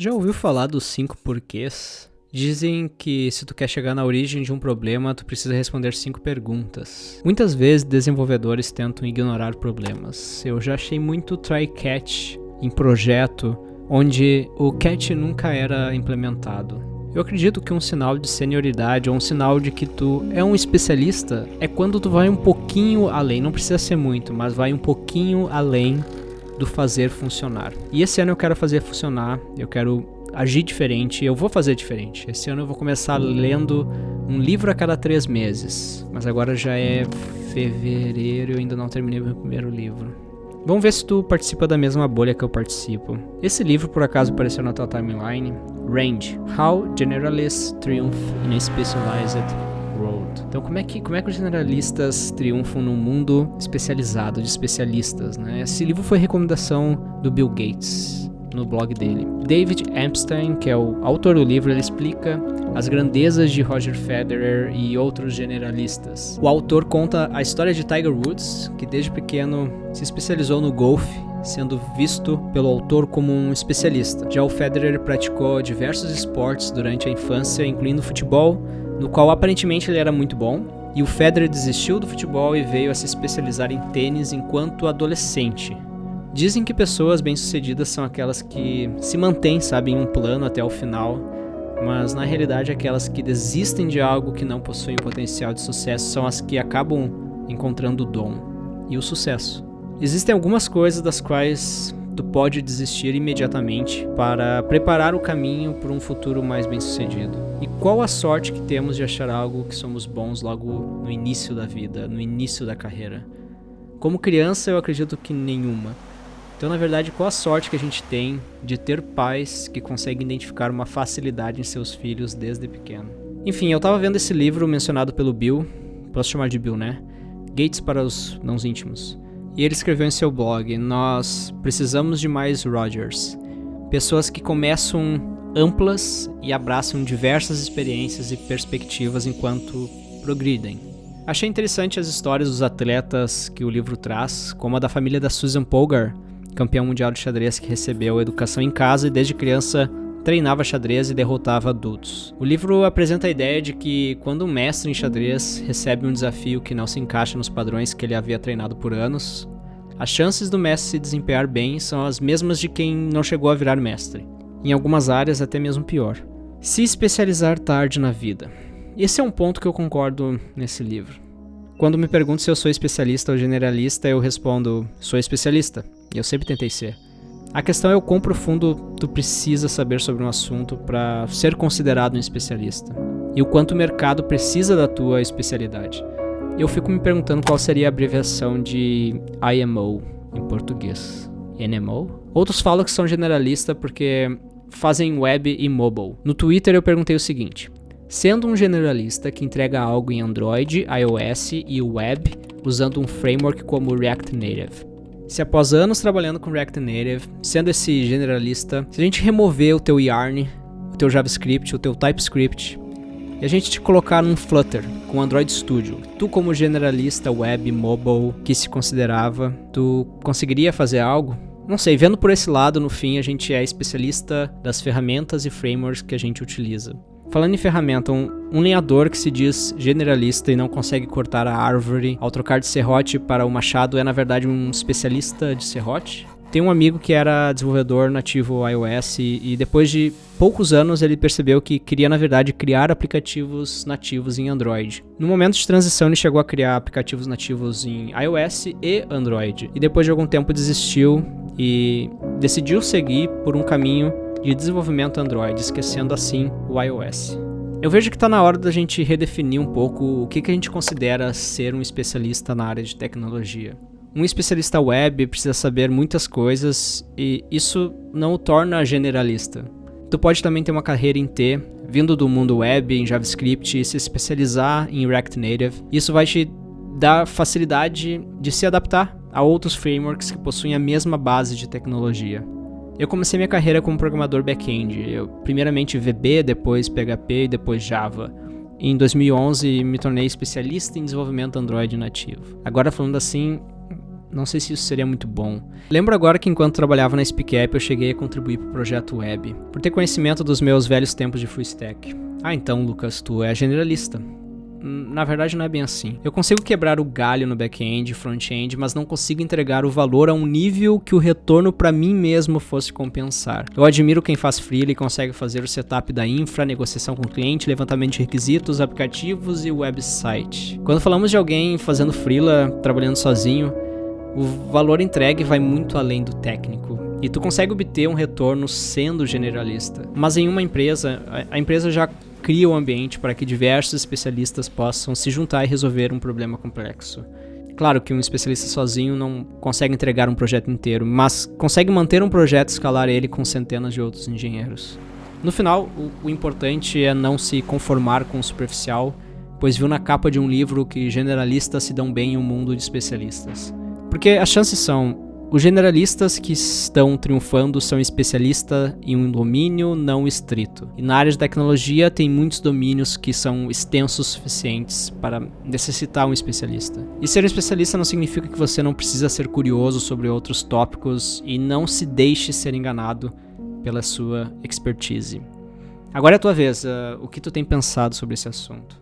Já ouviu falar dos 5 porquês? Dizem que se tu quer chegar na origem de um problema, tu precisa responder 5 perguntas. Muitas vezes desenvolvedores tentam ignorar problemas. Eu já achei muito try catch em projeto onde o catch nunca era implementado. Eu acredito que um sinal de senioridade ou um sinal de que tu é um especialista é quando tu vai um pouquinho além, não precisa ser muito, mas vai um pouquinho além do fazer funcionar. E esse ano eu quero fazer funcionar, eu quero agir diferente, eu vou fazer diferente. Esse ano eu vou começar lendo um livro a cada 3 meses, mas agora já é fevereiro e eu ainda não terminei o meu primeiro livro. Vamos ver se tu participa da mesma bolha que eu participo. Esse livro por acaso apareceu na tua timeline. Range: How Generalists Triumph in a Specialized World. Então como é que os generalistas triunfam num mundo especializado, de especialistas, né? Esse livro foi recomendação do Bill Gates no blog dele. David Epstein, que é o autor do livro, ele explica as grandezas de Roger Federer e outros generalistas. O autor conta a história de Tiger Woods, que desde pequeno se especializou no golfe, sendo visto pelo autor como um especialista. Já o Federer praticou diversos esportes durante a infância, incluindo futebol, no qual aparentemente ele era muito bom, e o Federer desistiu do futebol e veio a se especializar em tênis enquanto adolescente. Dizem que pessoas bem-sucedidas são aquelas que se mantêm, em um plano até o final, mas na realidade aquelas que desistem de algo que não possuem potencial de sucesso são as que acabam encontrando o dom e o sucesso. Existem algumas coisas das quais tu pode desistir imediatamente para preparar o caminho para um futuro mais bem-sucedido. E qual a sorte que temos de achar algo que somos bons logo no início da vida, no início da carreira? Como criança, eu acredito que nenhuma. Então, na verdade, qual a sorte que a gente tem de ter pais que conseguem identificar uma facilidade em seus filhos desde pequeno? Enfim, eu tava vendo esse livro mencionado pelo Bill, posso chamar de Bill, né? Gates para os não íntimos. E ele escreveu em seu blog: nós precisamos de mais Rogers. Pessoas que começam amplas e abraçam diversas experiências e perspectivas enquanto progridem. Achei interessante as histórias dos atletas que o livro traz, como a da família da Susan Polgar, campeã mundial de xadrez que recebeu educação em casa e desde criança treinava xadrez e derrotava adultos. O livro apresenta a ideia de que quando um mestre em xadrez recebe um desafio que não se encaixa nos padrões que ele havia treinado por anos, as chances do mestre se desempenhar bem são as mesmas de quem não chegou a virar mestre. Em algumas áreas até mesmo pior. Se especializar tarde na vida. Esse é um ponto que eu concordo nesse livro. Quando me perguntam se eu sou especialista ou generalista, eu respondo: sou especialista. E eu sempre tentei ser. A questão é o quão profundo tu precisa saber sobre um assunto para ser considerado um especialista. E o quanto o mercado precisa da tua especialidade. Eu fico me perguntando qual seria a abreviação de IMO em português. NMO? Outros falam que são generalista porque fazem web e mobile. No Twitter eu perguntei o seguinte: sendo um generalista que entrega algo em Android, iOS e web usando um framework como React Native. Se após anos trabalhando com React Native, sendo esse generalista, se a gente remover o teu Yarn, o teu JavaScript, o teu TypeScript, e a gente te colocar num Flutter com Android Studio, tu como generalista web, mobile, que se considerava, tu conseguiria fazer algo? Não sei, vendo por esse lado, no fim a gente é especialista das ferramentas e frameworks que a gente utiliza. Falando em ferramenta, um lenhador que se diz generalista e não consegue cortar a árvore ao trocar de serrote para o machado é na verdade um especialista de serrote? Tem um amigo que era desenvolvedor nativo iOS e depois de poucos anos ele percebeu que queria na verdade criar aplicativos nativos em Android. No momento de transição ele chegou a criar aplicativos nativos em iOS e Android. E depois de algum tempo desistiu e decidiu seguir por um caminho de desenvolvimento Android, esquecendo assim o iOS. Eu vejo que está na hora da gente redefinir um pouco o que a gente considera ser um especialista na área de tecnologia. Um especialista web precisa saber muitas coisas e isso não o torna generalista. Tu pode também ter uma carreira em T, vindo do mundo web, em JavaScript, e se especializar em React Native. Isso vai te dar facilidade de se adaptar a outros frameworks que possuem a mesma base de tecnologia. Eu comecei minha carreira como programador back-end, eu primeiramente VB, depois PHP e depois Java. Em 2011 me tornei especialista em desenvolvimento Android nativo. Agora falando assim, Não sei se isso seria muito bom. Lembro agora que enquanto trabalhava na SpeakApp eu cheguei a contribuir para o projeto web, por ter conhecimento dos meus velhos tempos de full stack. Ah, então, Lucas, tu é generalista. Na verdade não é bem assim. Eu consigo quebrar o galho no back-end e front-end, mas não consigo entregar o valor a um nível que o retorno para mim mesmo fosse compensar. Eu admiro quem faz freela e consegue fazer o setup da infra, negociação com o cliente, levantamento de requisitos, aplicativos e website. Quando falamos de alguém fazendo freela, trabalhando sozinho, o valor entregue vai muito além do técnico. E tu consegue obter um retorno sendo generalista. Mas em uma empresa, a empresa já cria um ambiente para que diversos especialistas possam se juntar e resolver um problema complexo. Claro que um especialista sozinho não consegue entregar um projeto inteiro, mas consegue manter um projeto e escalar ele com centenas de outros engenheiros. No final, o importante é não se conformar com o superficial, pois viu na capa de um livro que generalistas se dão bem em um mundo de especialistas. Porque as chances são, os generalistas que estão triunfando são especialistas em um domínio não estrito. E na área de tecnologia tem muitos domínios que são extensos o suficientes para necessitar um especialista. E ser um especialista não significa que você não precisa ser curioso sobre outros tópicos e não se deixe ser enganado pela sua expertise. Agora é a tua vez, o que tu tem pensado sobre esse assunto?